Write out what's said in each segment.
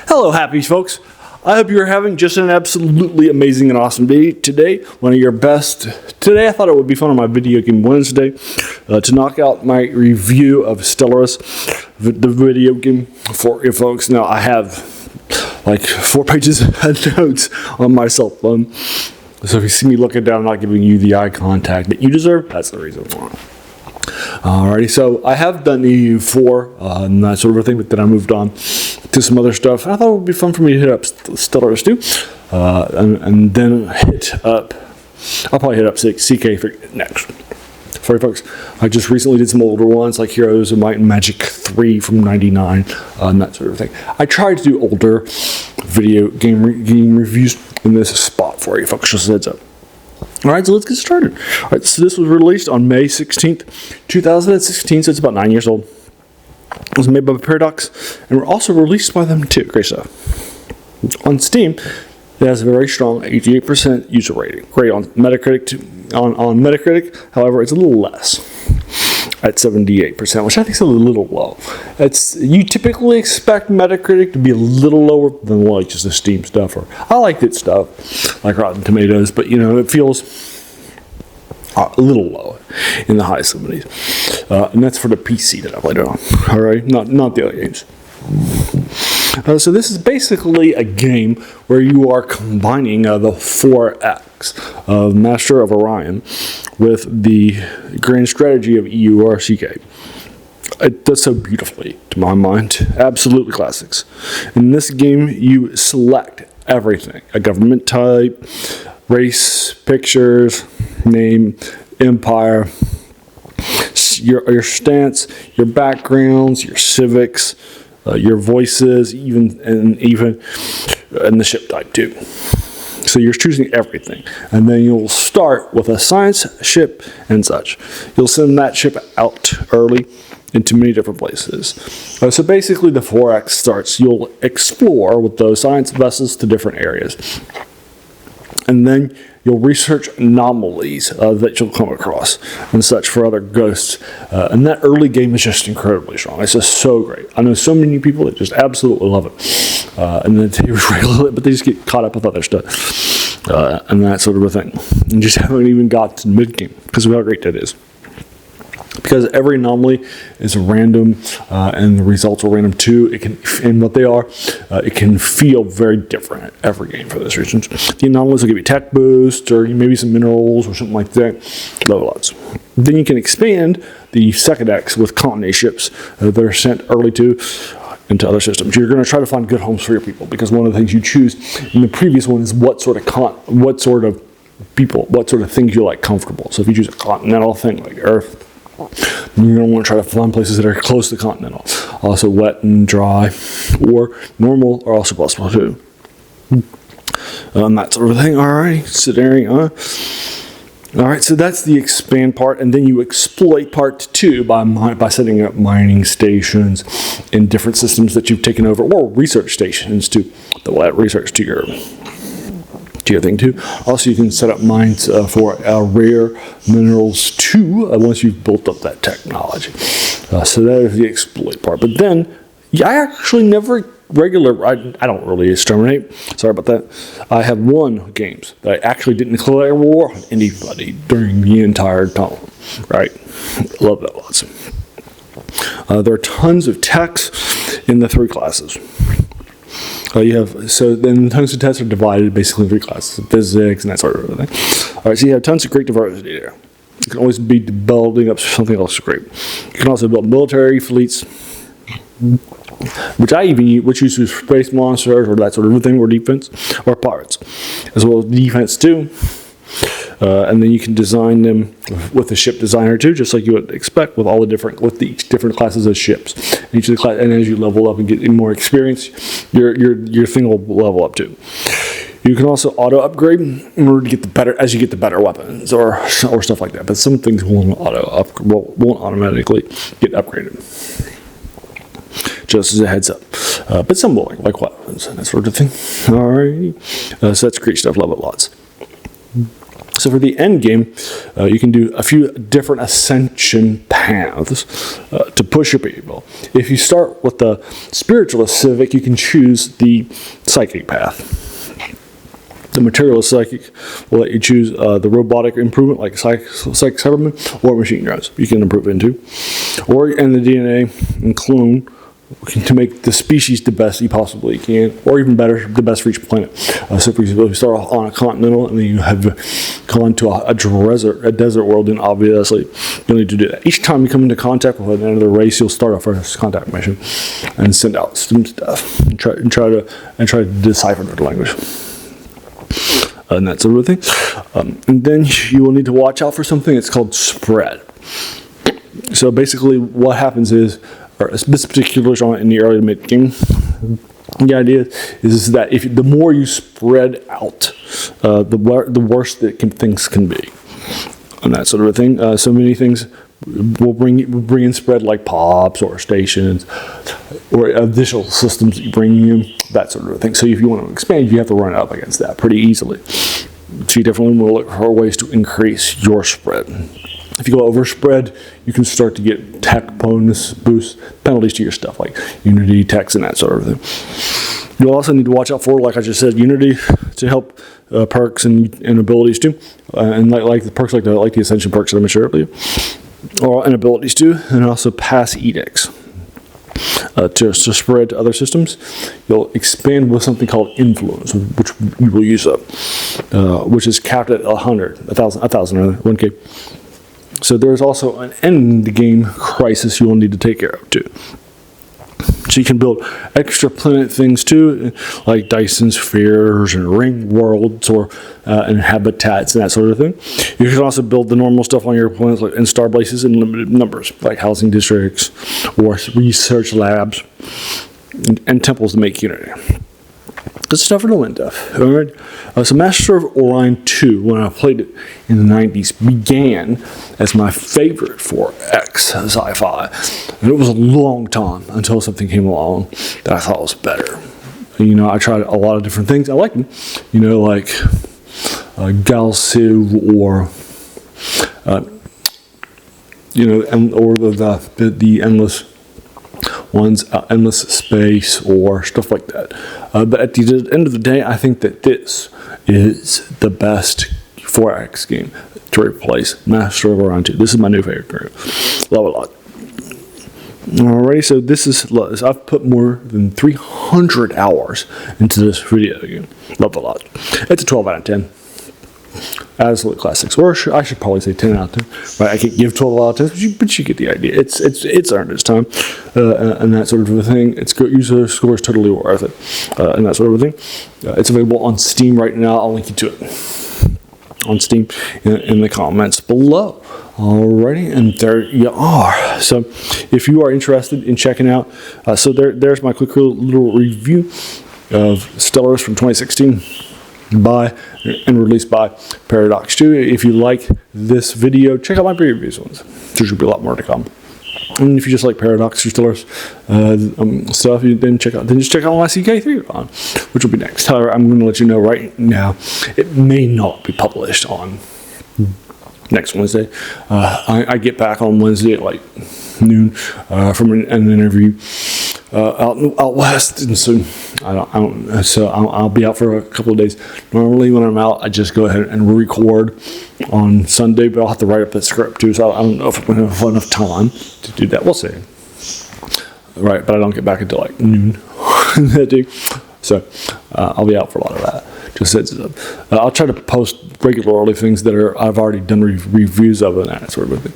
Hello, happy folks. I hope you're having just an absolutely amazing and awesome day today. One of your best. Today I thought it would be fun on my Video Game Wednesday to knock out my review of Stellaris, the video game for you folks. Now I have like 4 pages of notes on my cell phone. So if you see me looking down, I'm not giving you the eye contact that you deserve. That's the reason why. Alrighty, so I have done EU4 and that sort of thing, but then I moved on to some other stuff. I thought it would be fun for me to hit up Stellaris too, and then I'll probably hit up CK next. Sorry folks, I just recently did some older ones like Heroes of Might and Magic 3 from '99 and that sort of thing. I tried to do older video game reviews in this spot for you folks, just a heads up. Alright, so let's get started. Alright, so this was released on May 16th, 2016, so it's about 9 years old. It was made by Paradox, and were also released by them too. Great stuff. On Steam, it has a very strong 88% user rating. Great on Metacritic. On Metacritic, however, it's a little less at 78%, which I think is a little low. You typically expect Metacritic to be a little lower than like just the Steam stuff, or I like that stuff like Rotten Tomatoes, but you know it feels a little low in the high 70s, and that's for the PC that I played it on. All right, not the other games. So this is basically a game where you are combining the 4X of Master of Orion with the grand strategy of EURCK. It does so beautifully, to my mind. Absolutely classics. In this game, you select everything. A government type, race, pictures, name, empire, your stance, your backgrounds, your civics, your voices, even the ship type too. So you're choosing everything, and then you'll start with a science ship and such. You'll send that ship out early into many different places. So basically, the 4X starts. You'll explore with those science vessels to different areas, and then you'll research anomalies that you'll come across and such for other ghosts. And that early game is just incredibly strong. It's just so great. I know so many people that just absolutely love it. And then they regular it, but they just get caught up with other stuff. And that sort of a thing. And just haven't even got to mid-game because of how great that is. Because every anomaly is random, and the results are random too. And what they are, it can feel very different every game for those reasons. The anomalies will give you tech boost, or maybe some minerals, or something like that. Level lots. Then you can expand the second X with colony ships that are sent early into other systems. You're going to try to find good homes for your people, because one of the things you choose in the previous one is what sort of people, what sort of things you like comfortable. So if you choose a continental thing like Earth, you're going to want to try to find places that are close to continental. Also wet and dry, or normal are also possible too. That sort of thing. Alright, Alright, so that's the expand part, and then you exploit part 2 by setting up mining stations in different systems that you've taken over, or research stations too, that will add research to your thing too. Also, you can set up mines for rare minerals too once you've built up that technology. So that is the exploit part. But then, I actually never I don't really exterminate. Sorry about that. I have won games that I actually didn't declare war on anybody during the entire time. Right? Love that lots. There are tons of techs in the 3 classes. Then tons of tests are divided basically in 3 classes: physics and that sort of thing. Alright, so you have tons of great diversity there. You can always be building up something else great. You can also build military fleets, which use space monsters or that sort of thing, or defense, or pirates, as well as defense too. And then you can design them with a ship designer too, just like you would expect with each different classes of ships. And as you level up and get more experience, your thing will level up too. You can also auto upgrade in order to get the better weapons or stuff like that. But some things won't automatically get upgraded. Just as a heads up. But some will, like weapons and that sort of thing. Alright. So that's great stuff. Love it lots. So for the end game, you can do a few different ascension paths to push your people. If you start with the spiritualist civic, you can choose the psychic path. The materialist psychic will let you choose the robotic improvement, like psych cybermen, or machine drones. You can improve into, or and the DNA and clone to make the species the best you possibly can, or even better, the best for each planet. So, for example, if you start off on a continental and then you have gone to a desert world, then obviously you'll need to do that. Each time you come into contact with another race, you'll start a first contact mission and send out some stuff and try to decipher their language. And that sort of thing. And then you will need to watch out for something. It's called spread. So basically, what happens is, or this particular genre in the early to mid game, the idea is that the more you spread out, the worse that things can be, and that sort of a thing. So many things will bring in spread, like pops or stations or additional systems that you bring in, that sort of thing. So if you want to expand, you have to run up against that pretty easily. So you definitely will look for ways to increase your spread. If you go over spread, you can start to get tech bonus boosts, penalties to your stuff, like Unity, techs, and that sort of thing. You'll also need to watch out for, like I just said, Unity to help perks and abilities too, and like the perks, like the Ascension perks that I mentioned earlier, and abilities too, and also pass edicts to spread to other systems. You'll expand with something called influence, which you will use up, which is capped at 1,000, 1K. So there's also an end game crisis you will need to take care of too. So you can build extra planet things too, like Dyson spheres and ring worlds or and habitats and that sort of thing. You can also build the normal stuff on your planets, like in star bases in limited numbers, like housing districts or research labs and temples to make Unity. Good stuff for the Waldetoft. Alright. So Master of Orion 2, when I played it in the 90s, began as my favorite 4X sci-fi. And it was a long time until something came along that I thought was better. You know, I tried a lot of different things. I liked them. You know, like Galciv or or the endless ones, endless space or stuff like that. But at the end of the day, I think that this is the best 4X game to replace Master of Orion 2. This is my new favorite group. Love it a lot. Alrighty, so this is, I've put more than 300 hours into this video game. Love it a lot. It's a 12 out of 10. Absolute classics, or I should probably say 10 out of 10. Right? I can't give 12 out of 10, but you get the idea. It's earned its time, and that sort of a thing. Its user score is totally worth it, and that sort of a thing. It's available on Steam right now. I'll link you to it on Steam in the comments below. Alrighty, and there you are. So if you are interested in checking out, so there's my quick little review of Stellaris from 2016. By and released by Paradox 2. If you like this video, check out my previous ones. There should be a lot more to come. And if you just like Paradox or Stellaris stuff, then just check out my CK3 on, which will be next. However, I'm going to let you know right now, it may not be published on next Wednesday. I get back on Wednesday at like noon from an interview out west, and so I'll be out for a couple of days. Normally when I'm out, I just go ahead and record on Sunday, but I'll have to write up that script too, so I don't know if I'm going to have enough time to do that. We'll see. Right, but I don't get back until like noon that day, so I'll be out for a lot of that. Just heads up. I'll try to post regularly things that I've already done reviews of and that sort of thing.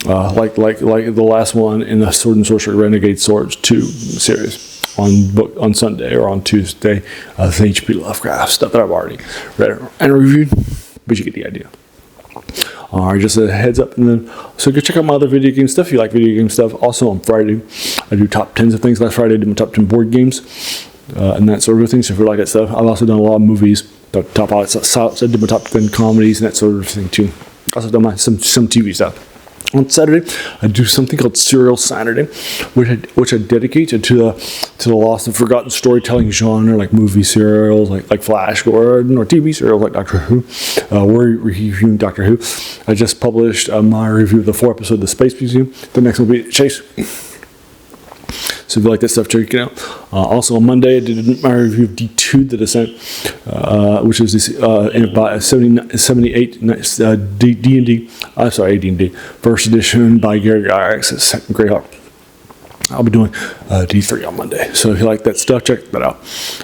Like the last one in the Sword and Sorcery Renegade Swords 2 series on Sunday or on Tuesday, the H.P. Lovecraft stuff that I've already read and reviewed, but you get the idea. Alright, just a heads up, and then so go check out my other video game stuff if you like video game stuff. Also on Friday, I do top 10s of things. Last Friday I did my top 10 board games and that sort of thing. So if you like that stuff, I've also done a lot of movies. I did my top 10 comedies and that sort of thing too. Also done some TV stuff. On Saturday, I do something called Serial Saturday, which I dedicate to the lost and forgotten storytelling genre, like movie serials, like Flash Gordon, or TV serials like Doctor Who. We're reviewing Doctor Who. I just published my review of the 4th episode of the Space Museum. The next one will be Chase. So if you like that stuff, check it out. Also on Monday, I did my review of D2, The Descent, which is this 78 D&D, AD&D, first edition by Gary Gygax. It's great art. I'll be doing D3 on Monday. So if you like that stuff, check that out.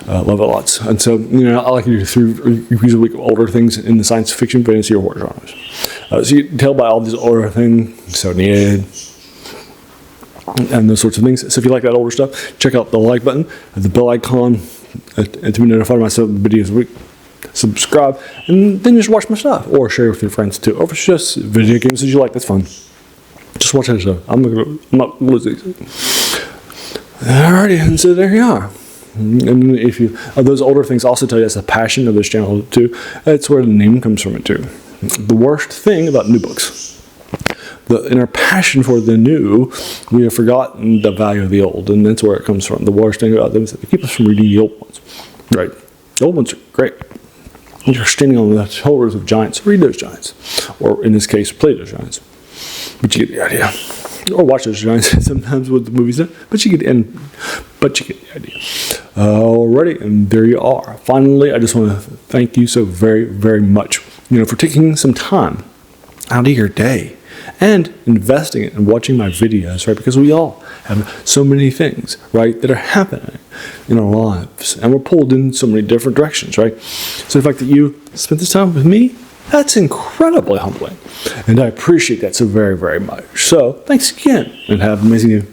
Love it lots. And so, I like to do 3 reviews a week of older things in the science fiction, fantasy, or horror genres. So you can tell by all these older things, 78, and those sorts of things. So if you like that older stuff, check out the like button, the bell icon, and to be notified of my videos a week. Subscribe, and then just watch my stuff, or share with your friends too. Or if it's just video games that you like, that's fun. Just watch that stuff. I'm not losing. Alrighty, and so there you are. And if you those older things also tell you that's a passion of this channel too. That's where the name comes from it too. The worst thing about new books. In our passion for the new, we have forgotten the value of the old, and that's where it comes from. The worst thing about them is that they keep us from reading the old ones. Right? The old ones are great. You're standing on the shoulders of giants. Read those giants. Or in this case, play those giants. But you get the idea. Or watch those giants sometimes with the movies, but you get the idea. Alrighty, and there you are. Finally, I just want to thank you so very, very much, for taking some time out of your day and investing it and watching my videos, right? Because we all have so many things, right, that are happening in our lives, and we're pulled in so many different directions, right? So the fact that you spent this time with me, that's incredibly humbling, and I appreciate that so very, very much. So thanks again, and have an amazing day.